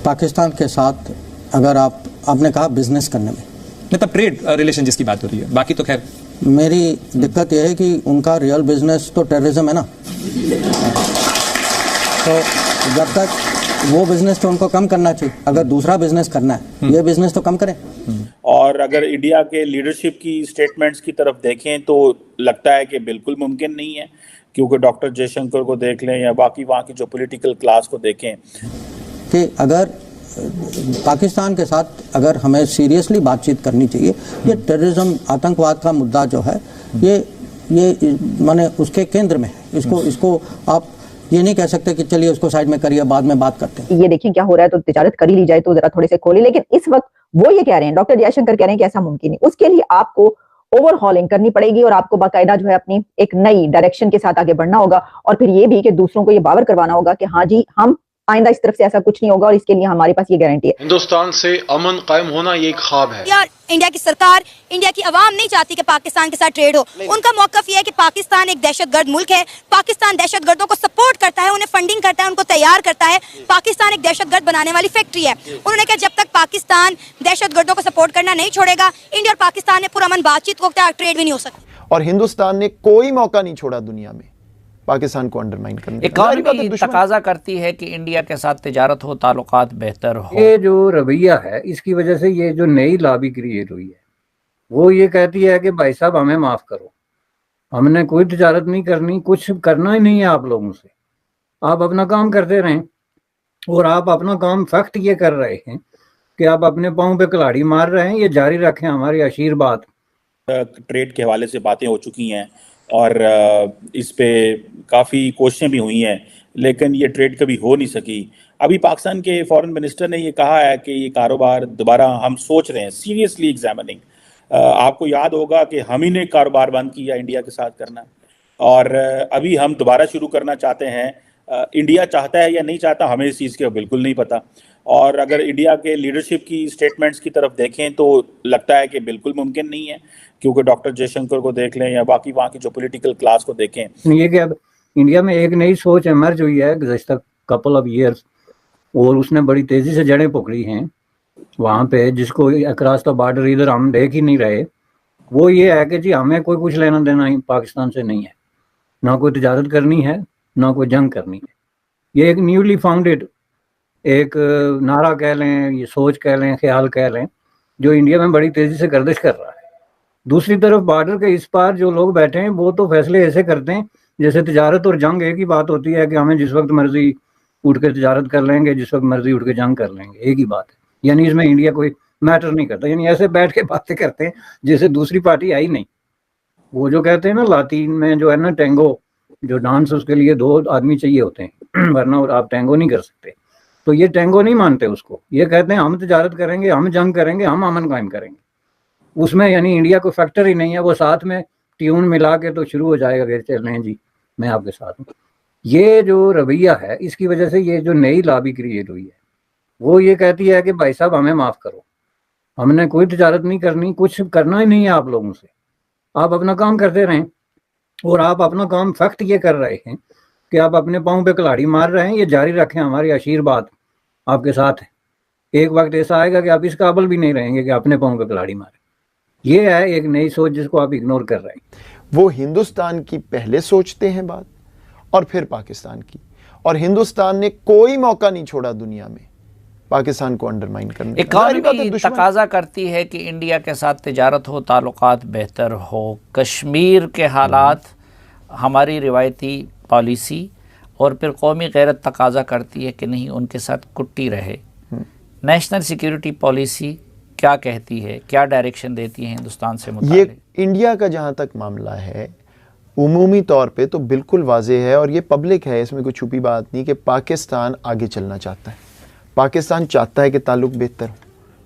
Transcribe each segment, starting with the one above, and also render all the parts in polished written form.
पाकिस्तान के साथ अगर आपने कहा बिजनेस करने में, मतलब ट्रेड रिलेशन जिसकी बात हो रही है, बाकी तो खैर मेरी दिक्कत यह है कि उनका रियल बिजनेस तो टेररिज्म है ना। तो जब तक वो बिजनेस तो उनको कम करना चाहिए, अगर दूसरा बिजनेस करना है ये बिजनेस तो कम करें। और अगर इंडिया के लीडरशिप की स्टेटमेंट्स की तरफ देखें तो लगता है कि बिल्कुल मुमकिन नहीं है, क्योंकि डॉक्टर जयशंकर को देख लें या बाकी वहाँ की जो पॉलिटिकल क्लास को देखें कि अगर पाकिस्तान के साथ अगर हमें सीरियसली बातचीत करनी चाहिए, ये टेररिज्म आतंकवाद का मुद्दा जो है ये माने उसके केंद्र में है। इसको आप ये नहीं कह सकते कि चलिए उसको साइड में करिए, बाद में बात करते हैं। ये देखिए क्या हो रहा है, तो तिजारत कर ही ली जाए तो जरा थोड़े से खोले। लेकिन इस वक्त वो ये कह रहे हैं, डॉक्टर जयशंकर कह रहे हैं कि ऐसा मुमकिन नहीं। उसके लिए आपको ओवरहॉलिंग करनी पड़ेगी और आपको बाकायदा जो है अपनी एक नई डायरेक्शन के साथ आगे बढ़ना होगा, और फिर ये भी कि दूसरों को ये बावर करवाना होगा कि हाँ जी हम आइंदा इस तरफ से ऐसा कुछ नहीं होगा और इसके लिए हमारे पास ये गारंटी है। हिंदुस्तान से अमन कायम होना ये एक ख्वाब है। यार इंडिया की सरकार, इंडिया की आवाम नहीं चाहती कि पाकिस्तान के साथ ट्रेड हो। उनका मौकफ ये है कि पाकिस्तान एक दहशतगर्द मुल्क है, पाकिस्तान दहशतगर्दों को सपोर्ट करता है, उन्हें फंडिंग करता है, उनको तैयार करता है। पाकिस्तान एक दहशतगर्द बनाने वाली फैक्ट्री है। उन्होंने कहा जब तक पाकिस्तान दहशतगर्दों को सपोर्ट करना नहीं छोड़ेगा, इंडिया और पाकिस्तान में पुरअमन बातचीत को ट्रेड भी नहीं हो सकती। और हिंदुस्तान ने कोई मौका नहीं छोड़ा दुनिया में पाकिस्तान को अंडरमाइन करने का। इकॉनमी तकाजा करती है कि इंडिया के साथ तिजारत हो, ताल्लुकात बेहतर हो। ये जो रवैया है इसकी वजह से ये जो नई लॉबी क्रिएट हुई है वो ये कहती है कि भाई साहब हमें माफ करो, हमने कोई तिजारत नहीं करनी, कुछ करना ही नहीं है आप लोगों से, आप अपना काम करते रहें। और आप अपना काम फैक्ट ये कर रहे हैं कि आप अपने पाँव पे कुल्हाड़ी मार रहे हैं, ये जारी रखें, हमारी आशीर्वाद। ट्रेड के हवाले से बातें हो चुकी हैं और इस पे काफ़ी कोशिशें भी हुई हैं, लेकिन ये ट्रेड कभी हो नहीं सकी। अभी पाकिस्तान के फॉरेन मिनिस्टर ने ये कहा है कि ये कारोबार दोबारा हम सोच रहे हैं, सीरियसली एग्जामिनिंग। आपको याद होगा कि हम ही ने कारोबार बंद किया इंडिया के साथ करना, और अभी हम दोबारा शुरू करना चाहते हैं। इंडिया चाहता है या नहीं चाहता हमें इस चीज़ के बिल्कुल नहीं पता। और अगर इंडिया के लीडरशिप की स्टेटमेंट्स की तरफ देखें तो लगता है कि बिल्कुल मुमकिन नहीं है, क्योंकि डॉक्टर जयशंकर को देख लें या बाकी वहाँ की जो पॉलिटिकल क्लास को देखें। ये कि अब इंडिया में एक नई सोच इमर्ज हुई है गुज़श्ता कपल ऑफ ईयर्स, और उसने बड़ी तेज़ी से जड़ें पकड़ी हैं वहाँ पे, जिसको अक्रॉस द बॉर्डर इधर हम देख ही नहीं रहे। वो ये है कि जी हमें कोई कुछ लेना देना ही पाकिस्तान से नहीं है, ना कोई तिजारत करनी है, ना कोई जंग करनी है। ये एक न्यूली फाउंडेड एक नारा कह लें, ये सोच कह लें, ख्याल कह लें, जो इंडिया में बड़ी तेज़ी से गर्दिश कर रहा है। दूसरी तरफ बॉर्डर के इस पार जो लोग बैठे हैं वो तो फैसले ऐसे करते हैं जैसे तिजारत और जंग एक ही बात होती है कि हमें जिस वक्त मर्जी उठ के तिजारत कर लेंगे, जिस वक्त मर्जी उठ के जंग कर लेंगे, एक ही बात है। यानी इसमें इंडिया कोई मैटर नहीं करता, यानी ऐसे बैठ के बातें करते हैं जैसे दूसरी पार्टी आई नहीं। वो जो कहते हैं ना लातीन में जो है ना टेंगो, जो डांस, उसके लिए 2 आदमी चाहिए होते हैं वरना आप टेंगो नहीं कर सकते। तो ये टेंगो नहीं मानते उसको, ये कहते हैं हम तिजारत करेंगे, हम जंग करेंगे, हम अमन कायम करेंगे। उसमें यानी इंडिया कोई फैक्टर ही नहीं है। वो साथ में ट्यून मिला के तो शुरू हो जाएगा कि चल रहे जी मैं आपके साथ हूँ। ये जो रवैया है इसकी वजह से ये जो नई लॉबी क्रिएट हुई है वो ये कहती है कि भाई साहब हमें माफ़ करो, हमने कोई तिजारत नहीं करनी, कुछ करना ही नहीं है आप लोगों से, आप अपना काम करते रहें। और आप अपना काम फैक्ट ये कर रहे हैं कि आप अपने पाँव पे कुल्हाड़ी मार रहे हैं, ये जारी रखें, हमारी आशीर्वाद आपके साथ है। एक वक्त ऐसा आएगा कि आप इस काबिल भी नहीं रहेंगे कि अपने पाँव पे कुल्हाड़ी मारें। ये है एक नई सोच जिसको आप इग्नोर कर रहे हैं। वो हिंदुस्तान की पहले सोचते हैं बात और फिर पाकिस्तान की, और हिंदुस्तान ने कोई मौका नहीं छोड़ा दुनिया में पाकिस्तान को अंडरमाइन करने का। इकॉनमी तकाजा करती है कि इंडिया के साथ तिजारत हो, ताल्लुकात बेहतर हो। कश्मीर के हालात, हमारी रिवायती पॉलिसी और फिर कौमी गैरत तकाजा करती है कि नहीं उनके साथ कुट्टी रहे। नेशनल सिक्योरिटी पॉलिसी क्या कहती है, क्या डायरेक्शन देती है हिंदुस्तान से मुताल्लिक़? ये इंडिया का जहाँ तक मामला है उमूमी तौर पे तो बिल्कुल वाज़ेह है और ये पब्लिक है, इसमें कोई छुपी बात नहीं कि पाकिस्तान आगे चलना चाहता है। पाकिस्तान चाहता है कि ताल्लुक बेहतर हो।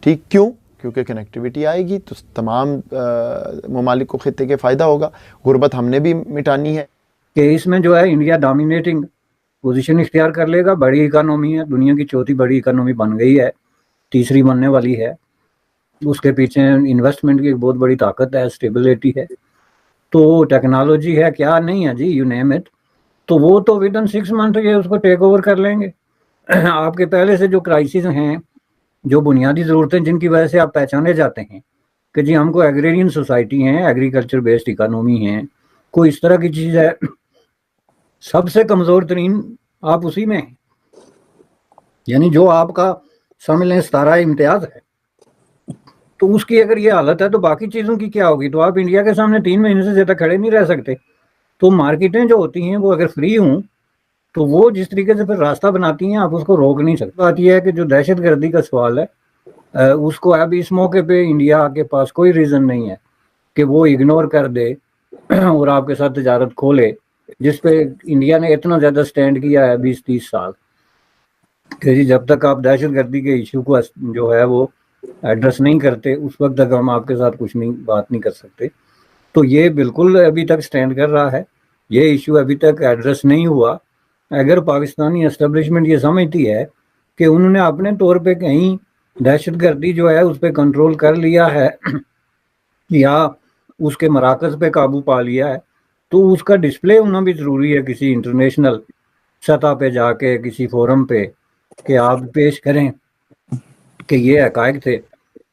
ठीक, क्यों? क्योंकि कनेक्टिविटी आएगी तो तमाम ममालिक को खित्ते के फ़ायदा होगा। गुर्बत हमने भी मिटानी है कि इसमें जो है इंडिया डोमिनेटिंग पोजीशन इख्तियार कर लेगा। बड़ी इकानमी है, दुनिया की 4थी बड़ी इकानमी बन गई है, 3री बनने वाली है। उसके पीछे इन्वेस्टमेंट की एक बहुत बड़ी ताकत है, स्टेबिलिटी है, तो टेक्नोलॉजी है, क्या नहीं है जी, यू नेम इट। तो वो तो विद इन 6 मंथ ये उसको टेक ओवर कर लेंगे आपके पहले से जो क्राइसिस हैं, जो बुनियादी ज़रूरतें जिनकी वजह से आप पहचाने जाते हैं कि जी हमको एग्रेरियन सोसाइटी है, एग्रीकल्चर बेस्ड इकोनॉमी है, कोई इस तरह की चीज़ है, सबसे कमज़ोर तरीन आप उसी में हैं। यानी जो आपका समझ लें 17 इम्तियाज है, तो उसकी अगर ये हालत है तो बाकी चीज़ों की क्या होगी? तो आप इंडिया के सामने 3 महीने से ज़्यादा खड़े नहीं रह सकते। तो मार्केटें जो होती हैं वो अगर फ्री हों तो वो जिस तरीके से फिर रास्ता बनाती हैं आप उसको रोक नहीं सकते। बात यह है कि जो दहशतगर्दी का सवाल है उसको अब इस मौके पे इंडिया के पास कोई रीज़न नहीं है कि वो इग्नोर कर दे और आपके साथ तजारत खोले, जिस पे इंडिया ने इतना ज़्यादा स्टैंड किया है 20-30 साल कि जी जब तक आप दहशतगर्दी के इशू को जो है वो एड्रेस नहीं करते उस वक्त तक हम आपके साथ कुछ नहीं बात नहीं कर सकते। तो ये बिल्कुल अभी तक स्टैंड कर रहा है, ये इशू अभी तक एड्रेस नहीं हुआ। अगर पाकिस्तानी एस्टेब्लिशमेंट ये समझती है कि उन्होंने अपने तौर पे कहीं दहशतगर्दी जो है उस पर कंट्रोल कर लिया है या उसके मराकज़ पे काबू पा लिया है, तो उसका डिस्प्ले होना भी ज़रूरी है किसी इंटरनेशनल सतह पे जाके किसी फोरम पे कि आप पेश करें कि ये हकायक थे,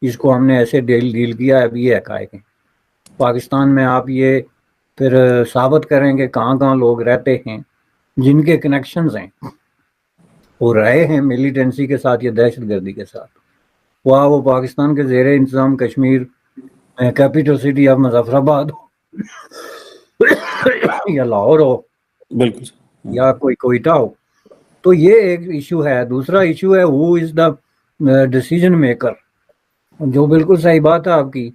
इसको हमने ऐसे डील किया है, अभी ये हकायक हैं। पाकिस्तान में आप ये फिर साबित करेंगे कहाँ कहाँ लोग रहते हैं जिनके कनेक्शंस हैं वो रहे हैं मिलिटेंसी के साथ या दहशतगर्दी के साथ, वो पाकिस्तान के ज़ेरे इंतज़ाम Kashmir capital city of Muzaffarabad या लाहौर हो, बिल्कुल, या कोई कोयटा हो। तो ये एक इशू है। दूसरा इशू है who is the decision maker, जो बिल्कुल सही बात है आपकी।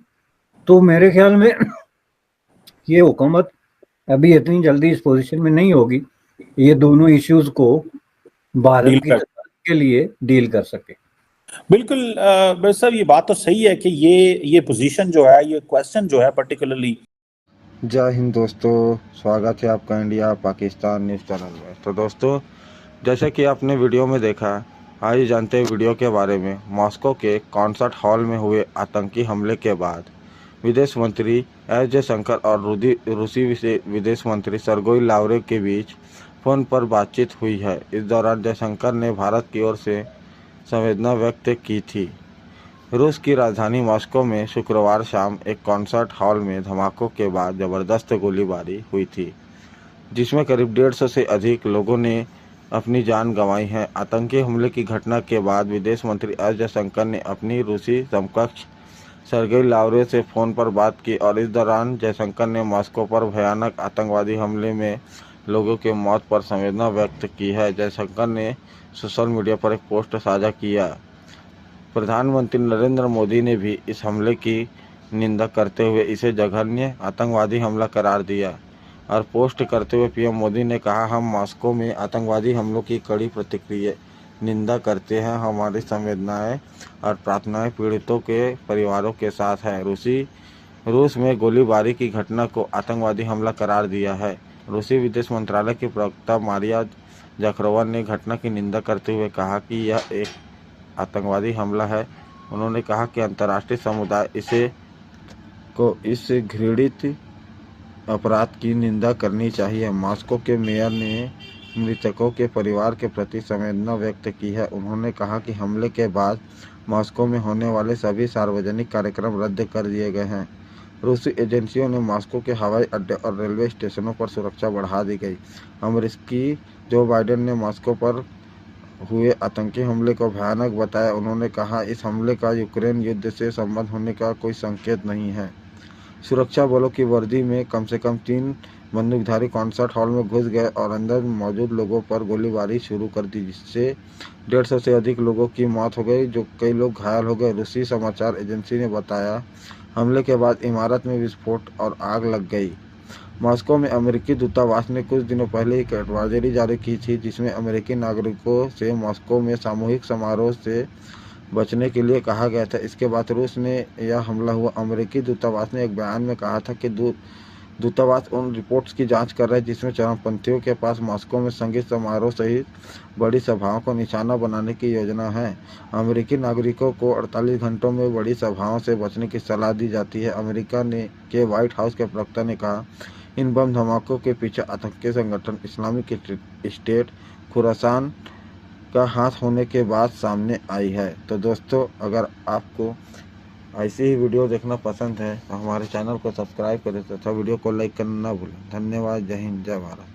तो मेरे ख्याल में ये हुकूमत अभी इतनी जल्दी इस पोजीशन में नहीं होगी ये दोनों इश्यूज को भारत की के लिए डील कर सके। बिल्कुल बस साहब ये बात तो सही है कि ये पोजीशन जो है, ये क्वेश्चन जो है पर्टिकुलरली। जय हिंद दोस्तों, स्वागत है आपका इंडिया पाकिस्तान न्यूज़ चैनल में। तो दोस्तों, जैसे कि आपने वीडियो में देखा, आइए जानते हैं वीडियो के बारे में। मॉस्को के कॉन्सर्ट हॉल में हुए आतंकी हमले के बाद विदेश मंत्री एस जयशंकर और रूसी विदेश मंत्री सर्गेई लावरोव के बीच फ़ोन पर बातचीत हुई है। इस दौरान जयशंकर ने भारत की ओर से संवेदना व्यक्त की थी। रूस की राजधानी मॉस्को में शुक्रवार शाम एक कॉन्सर्ट हॉल में धमाकों के बाद ज़बरदस्त गोलीबारी हुई थी, जिसमें करीब 150 से अधिक लोगों ने अपनी जान गंवाई है। आतंकी हमले की घटना के बाद विदेश मंत्री एस जयशंकर ने अपनी रूसी समकक्ष सर्गेई लावरोव से फ़ोन पर बात की और इस दौरान जयशंकर ने मॉस्को पर भयानक आतंकवादी हमले में लोगों की मौत पर संवेदना व्यक्त की है। जयशंकर ने सोशल मीडिया पर एक पोस्ट साझा किया। प्रधानमंत्री नरेंद्र मोदी ने भी इस हमले की निंदा करते हुए इसे जघन्य आतंकवादी हमला करार दिया और पोस्ट करते हुए पीएम मोदी ने कहा, हम मॉस्को में आतंकवादी हमलों की कड़ी प्रतिक्रिया निंदा करते हैं। हमारी संवेदनाएं और प्रार्थनाएं पीड़ितों के परिवारों के साथ है। रूस में गोलीबारी की घटना को आतंकवादी हमला करार दिया है। रूसी विदेश मंत्रालय की प्रवक्ता मारिया जाखरोवा ने घटना की निंदा करते हुए कहा कि यह एक आतंकवादी हमला है। उन्होंने कहा कि अंतर्राष्ट्रीय समुदाय इस घृणित अपराध की निंदा करनी चाहिए। मॉस्को के मेयर ने मृतकों के परिवार के प्रति संवेदना व्यक्त की है। उन्होंने कहा कि हमले के बाद मॉस्को में होने वाले सभी सार्वजनिक कार्यक्रम रद्द कर दिए गए हैं। रूसी एजेंसियों ने मॉस्को के हवाई अड्डे और रेलवे स्टेशनों पर सुरक्षा बढ़ा दी गई। अमेरिकी जो बाइडेन ने मॉस्को पर हुए आतंकी हमले को भयानक बताया। उन्होंने कहा, इस हमले का यूक्रेन युद्ध से संबंध होने का कोई संकेत नहीं है। सुरक्षा बलों की वर्दी में कम से कम 3 बंदूकधारी कॉन्सर्ट हॉल में घुस गए और अंदर मौजूद लोगों पर गोलीबारी शुरू कर दी, जिससे 150 से अधिक लोगों की मौत हो गई, जो कई लोग घायल हो गए। रूसी समाचार एजेंसी ने बताया, हमले के बाद इमारत में विस्फोट और आग लग गई। मॉस्को में अमेरिकी दूतावास ने कुछ दिनों पहले एक एडवाइजरी जारी की थी, जिसमें अमेरिकी नागरिकों से मॉस्को में सामूहिक समारोह से बचने के लिए कहा गया था। इसके बाद रूस ने यह हमला हुआ। अमेरिकी दूतावास ने एक बयान में कहा था कि दूतावास उन रिपोर्ट्स की जांच कर रहा है जिसमें चरमपंथियों के पास मॉस्को में संगीत समारोह सहित बड़ी सभाओं को निशाना बनाने की योजना है। अमेरिकी नागरिकों को 48 घंटों में बड़ी सभाओं से बचने की सलाह दी जाती है। अमेरिका के व्हाइट हाउस के प्रवक्ता ने कहा, इन बम धमाकों के पीछे आतंकी संगठन इस्लामिक स्टेट खुरासान का हाथ होने के बाद सामने आई है। तो दोस्तों, अगर आपको ऐसी ही वीडियो देखना पसंद है तो हमारे चैनल को सब्सक्राइब करें तथा वीडियो को लाइक करना ना भूलें। धन्यवाद। जय हिंद, जय भारत।